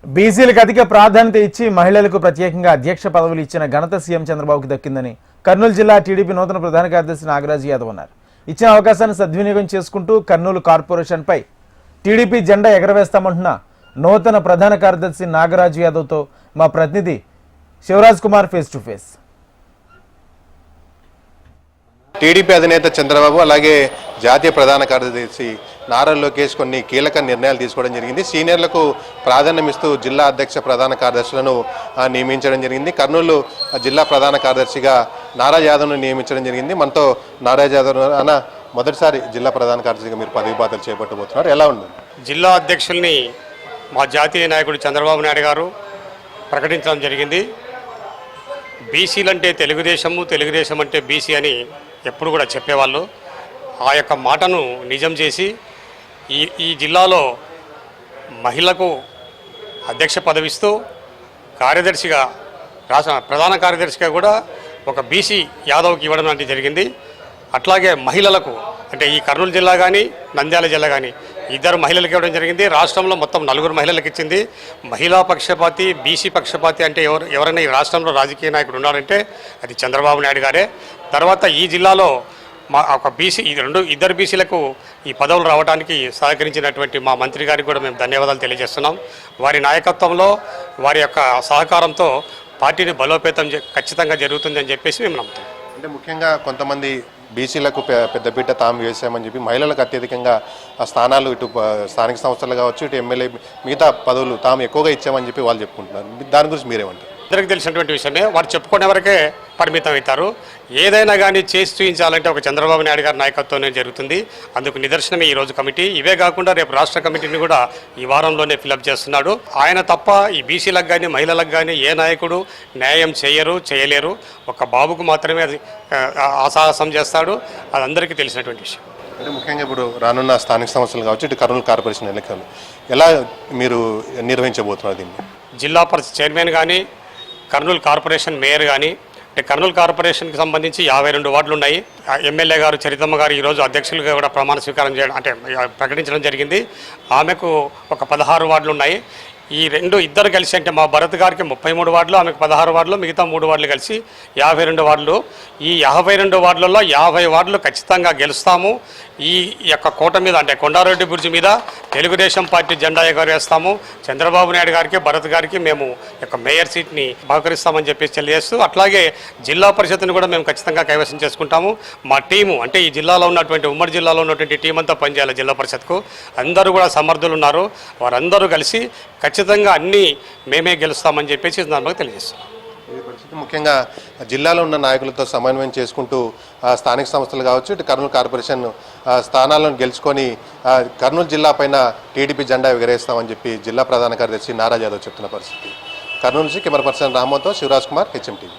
బీసీలకు అధిక ప్రాధాన్యత ఇచ్చి మహిళలకు ప్రత్యేకంగా అధ్యక్ష పదవులు ఇచ్చిన ఘనత సీఎం చంద్రబాబుకు దక్కిందని కర్నూలు జిల్లా టీడీపీ నూతన ప్రధాన కార్యదర్శి నాగరాజు యాదవ్ అన్నారు. ఇచ్చిన అవకాశాన్ని సద్వినియోగం చేసుకుంటూ కర్నూలు కార్పొరేషన్పై టీడీపీ జెండా ఎగరవేస్తామంటున్న నూతన ప్రధాన కార్యదర్శి నాగరాజు యాదవ్తో మా ప్రతినిధి Shivaraj Kumar face to face. TDP అధినేత చంద్రబాబు అలాగే జాతీయ ప్రధాన కార్యదర్శి నారా లోకేష్ కొన్ని కీలక నిర్ణయాలు తీసుకోవడం జరిగింది. సీనియర్లకు ప్రాధాన్యం ఇస్తూ జిల్లా అధ్యక్ష ప్రధాన కార్యదర్శులను నియమించడం జరిగింది. కర్నూలు జిల్లా ప్రధాన కార్యదర్శిగా నారా యాదవ్ను నియమించడం జరిగింది. మనతో నారా యాదవ్ అన్న మొదటిసారి జిల్లా ప్రధాన కార్యదర్శిగా మీరు పదవి బాధ్యతలు చేపట్టబోతున్నారు, ఎలా ఉంది? జిల్లా అధ్యక్షుల్ని మా జాతీయ నాయకుడు చంద్రబాబు నాయుడు గారు ప్రకటించడం జరిగింది. బీసీలంటే తెలుగుదేశము, తెలుగుదేశం అంటే బీసీ అని ఎప్పుడు కూడా చెప్పేవాళ్ళు. ఆ యొక్క మాటను నిజం చేసి ఈ జిల్లాలో మహిళకు అధ్యక్ష పదవిస్తూ కార్యదర్శిగా రాష్ట్ర ప్రధాన కార్యదర్శిగా కూడా ఒక బీసీ యాదవ్కి ఇవ్వడం లాంటివి జరిగింది. అట్లాగే మహిళలకు అంటే ఈ కర్నూలు జిల్లా కానీ నంద్యాల జిల్లా కానీ ఇద్దరు మహిళలకు ఇవ్వడం జరిగింది. రాష్ట్రంలో మొత్తం 4 మహిళలకు ఇచ్చింది. మహిళా పక్షపాతి, బీసీ పక్షపాతి అంటే ఎవరైనా ఈ రాష్ట్రంలో రాజకీయ నాయకుడు ఉన్నారంటే అది చంద్రబాబు నాయుడు గారే. తర్వాత ఈ జిల్లాలో మా ఒక బీసీ ఇద్దరు బీసీలకు ఈ పదవులు రావడానికి సహకరించినటువంటి మా మంత్రి గారికి కూడా మేము ధన్యవాదాలు తెలియజేస్తున్నాం. వారి నాయకత్వంలో వారి యొక్క సహకారంతో పార్టీని బలోపేతం ఖచ్చితంగా జరుగుతుందని చెప్పేసి మేము నమ్ముతాం. అంటే ముఖ్యంగా కొంతమంది బీసీలకు పెద్దపీట తాము వేసామని చెప్పి మహిళలకు అత్యధికంగా స్థానాలు ఇటు స్థానిక సంస్థలు కావచ్చు, ఇటు ఎమ్మెల్యే మిగతా పదవులు తాము ఎక్కువగా ఇచ్చామని చెప్పి వాళ్ళు చెప్పుకుంటున్నారు. దాని గురించి మీరేమంటారు? అందరికీ తెలిసినటువంటి విషయమే. వారు చెప్పుకునే వరకే పరిమితం అవుతారు. ఏదైనా కానీ చేసి చూపించాలంటే ఒక చంద్రబాబు నాయుడు గారి నాయకత్వంలో జరుగుతుంది. అందుకు నిదర్శనమే ఈరోజు కమిటీ. ఇవే కాకుండా రేపు రాష్ట్ర కమిటీని కూడా ఈ వారంలోనే ఫిలప్ చేస్తున్నాడు. ఆయన తప్ప ఈ బీసీలకు కానీ మహిళలకు కానీ ఏ నాయకుడు న్యాయం చేయలేరు. ఒక బాబుకు మాత్రమే అది ఆసాహసం చేస్తాడు. అది అందరికీ తెలిసినటువంటి విషయం. అంటే ముఖ్యంగా ఇప్పుడు రానున్న స్థానిక సంస్థలు కావచ్చు, ఇటు కర్నూలు కార్పొరేషన్ ఎన్నికలు ఎలా మీరు నిర్వహించబోతున్నారు? దీన్ని జిల్లా పరిషత్ చైర్మన్ కానీ, కర్నూలు కార్పొరేషన్ మేయర్ కానీ, అంటే కర్నూలు కార్పొరేషన్కి సంబంధించి 52 వార్డులు ఉన్నాయి. ఎమ్మెల్యే గారు చరితమ్మ గారు ఈరోజు అధ్యక్షులుగా కూడా ప్రమాణ స్వీకారం చేయడం అంటే ప్రకటించడం జరిగింది. ఆమెకు ఒక 16 వార్డులు ఉన్నాయి. ఈ ఇద్దరు కలిసి అంటే మా భరత్ గారికి 33 వార్డులు, ఆమెకు 16 వార్డులు, మిగతా 3 వార్డులు కలిసి 52 వార్డులు. ఈ 52 వార్డులలో 50 వార్డులు ఖచ్చితంగా గెలుస్తాము. ఈ యొక్క కోట మీద అంటే కొండారెడ్డి బుర్జి మీద తెలుగుదేశం పార్టీ జెండా ఎగరవేస్తాము. చంద్రబాబు నాయుడు గారికి, భరత్ గారికి మేము యొక్క మేయర్ సీట్ని బహుకరిస్తామని చెప్పేసి తెలియజేస్తూ, అట్లాగే జిల్లా పరిషత్ని కూడా మేము ఖచ్చితంగా కైవసం చేసుకుంటాము. మా టీము అంటే ఈ జిల్లాలో ఉన్నటువంటి ఉమ్మడి జిల్లాలో ఉన్నటువంటి టీం అంతా పనిచేయాలి. జిల్లా పరిషత్కు అందరూ కూడా సమర్థులు ఉన్నారు. వారందరూ కలిసి ఖచ్చితంగా అన్నీ మేమే గెలుస్తామని చెప్పేసి నాకు తెలియజేస్తున్నాం. ముఖ్యంగా జిల్లాలో ఉన్న నాయకులతో సమన్వయం చేసుకుంటూ స్థానిక సంస్థలు కావచ్చు, ఇటు కర్నూలు కార్పొరేషన్ స్థానాలను గెలుచుకొని కర్నూలు జిల్లా పైన టీడీపీ జెండా ఎగరేస్తామని చెప్పి జిల్లా ప్రధాన కార్యదర్శి నారా యాదవ్ చెప్తున్న పరిస్థితి. కర్నూలు నుంచి కెమెరా పర్సన్ రామోతో శివరాజ్ కుమార్, హెచ్ఎం టీవీ.